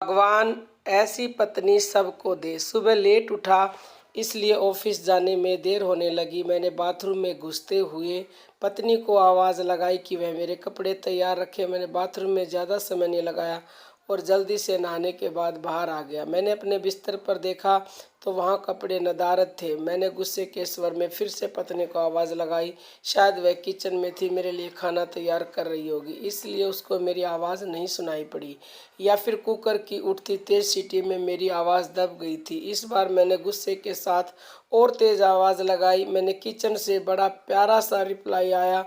भगवान ऐसी पत्नी सबको दे। सुबह लेट उठा इसलिए ऑफिस जाने में देर होने लगी। मैंने बाथरूम में घुसते हुए पत्नी को आवाज़ लगाई कि वह मेरे कपड़े तैयार रखे। मैंने बाथरूम में ज़्यादा समय नहीं लगाया और जल्दी से नहाने के बाद बाहर आ गया। मैंने अपने बिस्तर पर देखा तो वहाँ कपड़े नदारद थे। मैंने गुस्से के स्वर में फिर से पत्नी को आवाज़ लगाई। शायद वह किचन में थी, मेरे लिए खाना तैयार कर रही होगी, इसलिए उसको मेरी आवाज़ नहीं सुनाई पड़ी, या फिर कुकर की उठती तेज़ सीटी में मेरी आवाज़ दब गई थी। इस बार मैंने गुस्से के साथ और तेज़ आवाज़ लगाई। मैंने किचन से बड़ा प्यारा सा रिप्लाई आया,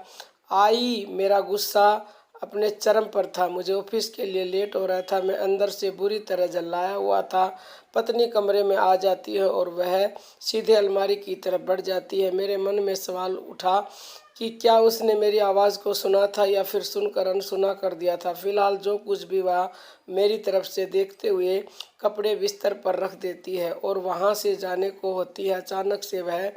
आई। मेरा गुस्सा अपने चरम पर था। मुझे ऑफिस के लिए लेट हो रहा था। मैं अंदर से बुरी तरह जलाया हुआ था। पत्नी कमरे में आ जाती है और वह सीधे अलमारी की तरफ बढ़ जाती है। मेरे मन में सवाल उठा कि क्या उसने मेरी आवाज़ को सुना था या फिर सुनकर अनसुना कर दिया था। फिलहाल जो कुछ भी वह मेरी तरफ से देखते हुए कपड़े बिस्तर पर रख देती है और वहाँ से जाने को होती है। अचानक से वह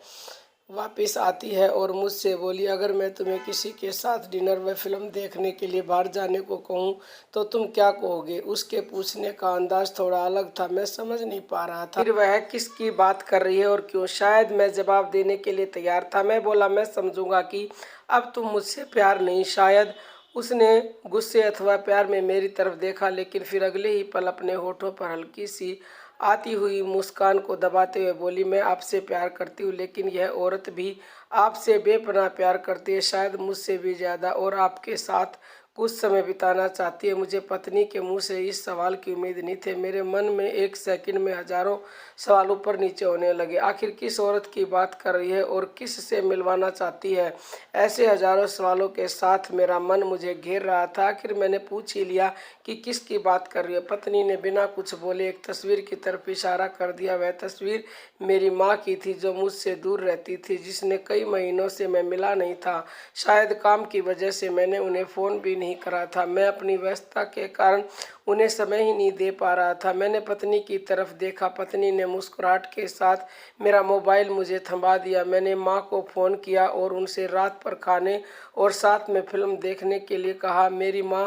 वापस आती है और मुझसे बोली, अगर मैं तुम्हें किसी के साथ डिनर व फिल्म देखने के लिए बाहर जाने को कहूँ तो तुम क्या कहोगे? उसके पूछने का अंदाज थोड़ा अलग था। मैं समझ नहीं पा रहा था फिर वह किसकी बात कर रही है और क्यों। शायद मैं जवाब देने के लिए तैयार था। मैं बोला, मैं समझूंगा कि अब तुम मुझसे प्यार नहीं। शायद उसने गुस्से अथवा प्यार में मेरी तरफ देखा, लेकिन फिर अगले ही पल अपने होठों पर हल्की सी आती हुई मुस्कान को दबाते हुए बोली, मैं आपसे प्यार करती हूँ, लेकिन यह औरत भी आपसे बेपनाह प्यार करती है, शायद मुझसे भी ज़्यादा, और आपके साथ कुछ समय बिताना चाहती है। मुझे पत्नी के मुंह से इस सवाल की उम्मीद नहीं थी। मेरे मन में एक सेकंड में हजारों सवाल ऊपर नीचे होने लगे। आखिर किस औरत की बात कर रही है और किस से मिलवाना चाहती है? ऐसे हजारों सवालों के साथ मेरा मन मुझे घेर रहा था। आखिर मैंने पूछ ही लिया कि किसकी बात कर रही है। पत्नी ने बिना कुछ बोले एक तस्वीर की तरफ इशारा कर दिया। वह तस्वीर मेरी माँ की थी, जो मुझसे दूर रहती थी, जिसने कई महीनों से मैं मिला नहीं था। शायद काम की वजह से मैंने उन्हें फ़ोन भी नहीं करा था। मैं अपनी व्यस्तता के कारण उन्हें समय ही नहीं दे पा रहा था। मैंने पत्नी की तरफ देखा। पत्नी ने मुस्कुराहट के साथ मेरा मोबाइल मुझे थमा दिया। मैंने माँ को फ़ोन किया और उनसे रात पर खाने और साथ में फिल्म देखने के लिए कहा। मेरी माँ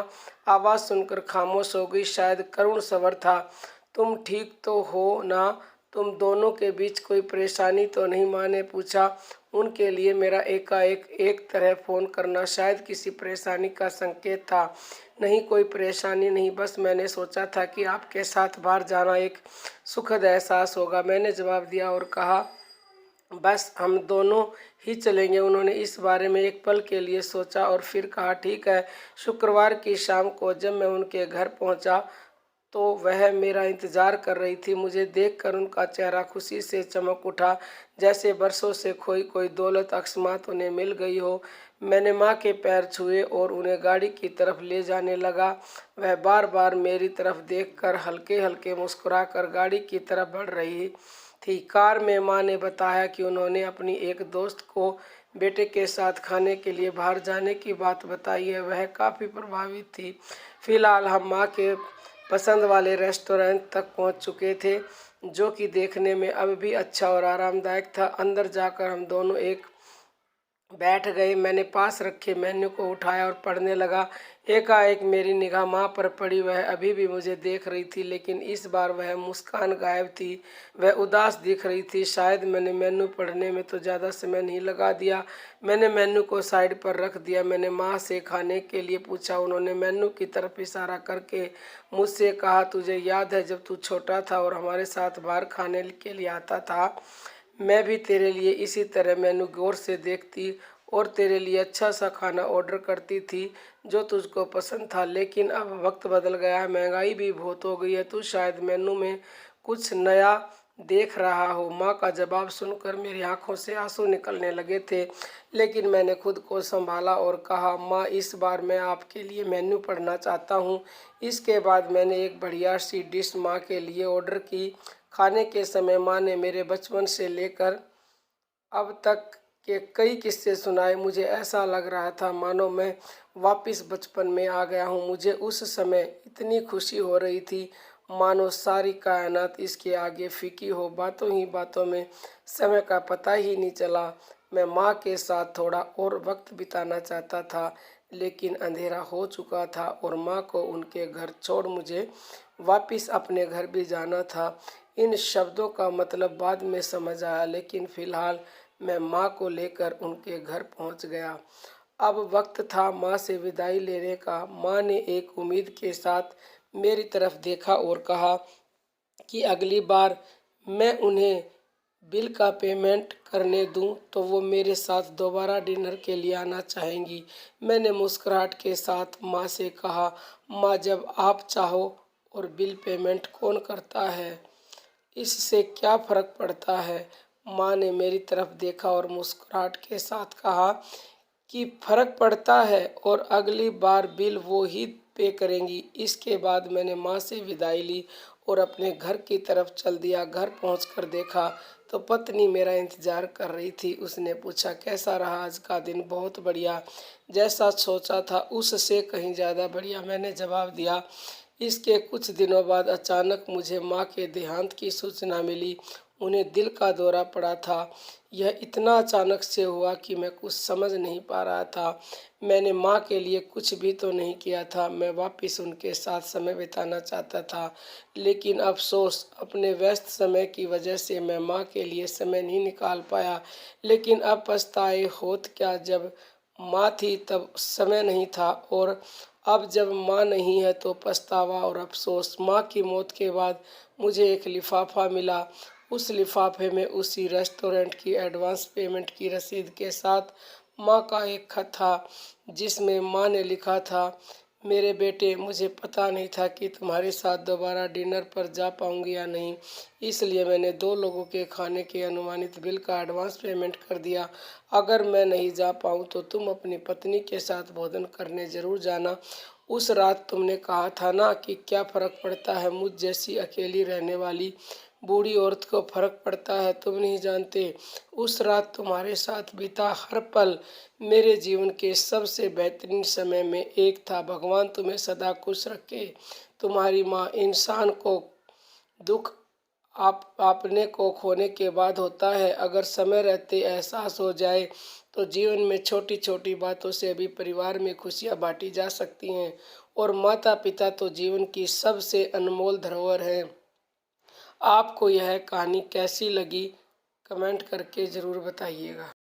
आवाज़ सुनकर खामोश हो गई। शायद करुण स्वर था, तुम ठीक तो हो ना? तुम दोनों के बीच कोई परेशानी तो नहीं? माँ ने पूछा। उनके लिए मेरा एकाएक एक तरह फ़ोन करना शायद किसी परेशानी का संकेत था। नहीं, कोई परेशानी नहीं, बस मैंने सोचा था कि आपके साथ बाहर जाना एक सुखद एहसास होगा। मैंने जवाब दिया और कहा, बस हम दोनों ही चलेंगे। उन्होंने इस बारे में एक पल के लिए सोचा और फिर कहा, ठीक है। शुक्रवार की शाम को जब मैं उनके घर पहुंचा तो वह मेरा इंतज़ार कर रही थी। मुझे देखकर उनका चेहरा खुशी से चमक उठा, जैसे बरसों से खोई कोई दौलत अकस्मात उन्हें मिल गई हो। मैंने माँ के पैर छुए और उन्हें गाड़ी की तरफ ले जाने लगा। वह बार बार मेरी तरफ देखकर हल्के हल्के मुस्कुराकर गाड़ी की तरफ बढ़ रही थी। कार में माँ ने बताया कि उन्होंने अपनी एक दोस्त को बेटे के साथ खाने के लिए बाहर जाने की बात बताई है। वह काफ़ी प्रभावित थी। फिलहाल हम माँ के पसंद वाले रेस्टोरेंट तक पहुंच चुके थे, जो कि देखने में अब भी अच्छा और आरामदायक था। अंदर जाकर हम दोनों एक बैठ गए। मैंने पास रखे मेन्यू को उठाया और पढ़ने लगा। एकाएक मेरी निगाह माँ पर पड़ी। वह अभी भी मुझे देख रही थी, लेकिन इस बार वह मुस्कान गायब थी। वह उदास दिख रही थी। शायद मैंने मेन्यू पढ़ने में तो ज़्यादा समय नहीं लगा दिया। मैंने मेन्यू को साइड पर रख दिया। मैंने माँ से खाने के लिए पूछा। उन्होंने मेन्यू की तरफ इशारा करके मुझसे कहा, तुझे याद है जब तू छोटा था और हमारे साथ बाहर खाने के लिए आता था? मैं भी तेरे लिए इसी तरह मेनू गौर से देखती और तेरे लिए अच्छा सा खाना ऑर्डर करती थी जो तुझको पसंद था। लेकिन अब वक्त बदल गया है, महंगाई भी बहुत हो गई है। तू शायद मेनू में कुछ नया देख रहा हो। माँ का जवाब सुनकर मेरी आंखों से आंसू निकलने लगे थे, लेकिन मैंने खुद को संभाला और कहा, माँ, इस बार मैं आपके लिए मेन्यू पढ़ना चाहता हूँ। इसके बाद मैंने एक बढ़िया सी डिश माँ के लिए ऑर्डर की। खाने के समय माँ ने मेरे बचपन से लेकर अब तक के कई किस्से सुनाए। मुझे ऐसा लग रहा था मानो मैं वापस बचपन में आ गया हूँ। मुझे उस समय इतनी खुशी हो रही थी मानो सारी कायनात इसके आगे फीकी हो। बातों ही बातों में समय का पता ही नहीं चला। मैं माँ के साथ थोड़ा और वक्त बिताना चाहता था, लेकिन अंधेरा हो चुका था और माँ को उनके घर छोड़ मुझे वापस अपने घर भी जाना था। इन शब्दों का मतलब बाद में समझ आया, लेकिन फिलहाल मैं माँ को लेकर उनके घर पहुँच गया। अब वक्त था माँ से विदाई लेने का। माँ ने एक उम्मीद के साथ मेरी तरफ देखा और कहा कि अगली बार मैं उन्हें बिल का पेमेंट करने दूं तो वो मेरे साथ दोबारा डिनर के लिए आना चाहेंगी। मैंने मुस्कुराहट के साथ माँ से कहा, माँ जब आप चाहो और बिल पेमेंट कौन करता है, इससे क्या फ़र्क पड़ता है। माँ ने मेरी तरफ देखा और मुस्कुराहट के साथ कहा कि फ़र्क पड़ता है और अगली बार बिल वो ही पे करेंगी। इसके बाद मैंने माँ से विदाई ली और अपने घर की तरफ चल दिया। घर पहुंचकर देखा तो पत्नी मेरा इंतज़ार कर रही थी। उसने पूछा, कैसा रहा आज का दिन। बहुत बढ़िया, जैसा सोचा था उससे कहीं ज़्यादा बढ़िया, मैंने जवाब दिया। इसके कुछ दिनों बाद अचानक मुझे माँ के देहांत की सूचना मिली। उन्हें दिल का दौरा पड़ा था। यह इतना अचानक से हुआ कि मैं कुछ समझ नहीं पा रहा था। मैंने माँ के लिए कुछ भी तो नहीं किया था। मैं वापस उनके साथ समय बिताना चाहता था, लेकिन अफसोस अपने व्यस्त समय की वजह से मैं माँ के लिए समय नहीं निकाल पाया। लेकिन अब पछताए होत क्या, जब माँ थी तब समय नहीं था और अब जब माँ नहीं है तो पछतावा और अफसोस। माँ की मौत के बाद मुझे एक लिफाफा मिला। उस लिफाफे में उसी रेस्टोरेंट की एडवांस पेमेंट की रसीद के साथ माँ का एक खत था, जिसमें माँ ने लिखा था, मेरे बेटे, मुझे पता नहीं था कि तुम्हारे साथ दोबारा डिनर पर जा पाऊंगी या नहीं, इसलिए मैंने 2 लोगों के खाने के अनुमानित बिल का एडवांस पेमेंट कर दिया। अगर मैं नहीं जा पाऊँ तो तुम अपनी पत्नी के साथ भोजन करने ज़रूर जाना। उस रात तुमने कहा था ना कि क्या फ़र्क पड़ता है मुझ जैसी अकेली रहने वाली बूढ़ी औरत को फ़र्क पड़ता है, तुम नहीं जानते। उस रात तुम्हारे साथ बीता हर पल मेरे जीवन के सबसे बेहतरीन समय में एक था। भगवान तुम्हें सदा खुश रखे। तुम्हारी माँ। इंसान को दुख आप अपने को खोने के बाद होता है। अगर समय रहते एहसास हो जाए तो जीवन में छोटी छोटी बातों से भी परिवार में खुशियाँ बांटी जा सकती हैं। और माता पिता तो जीवन की सबसे अनमोल धरोहर है। आपको यह कहानी कैसी लगी, कमेंट करके ज़रूर बताइएगा।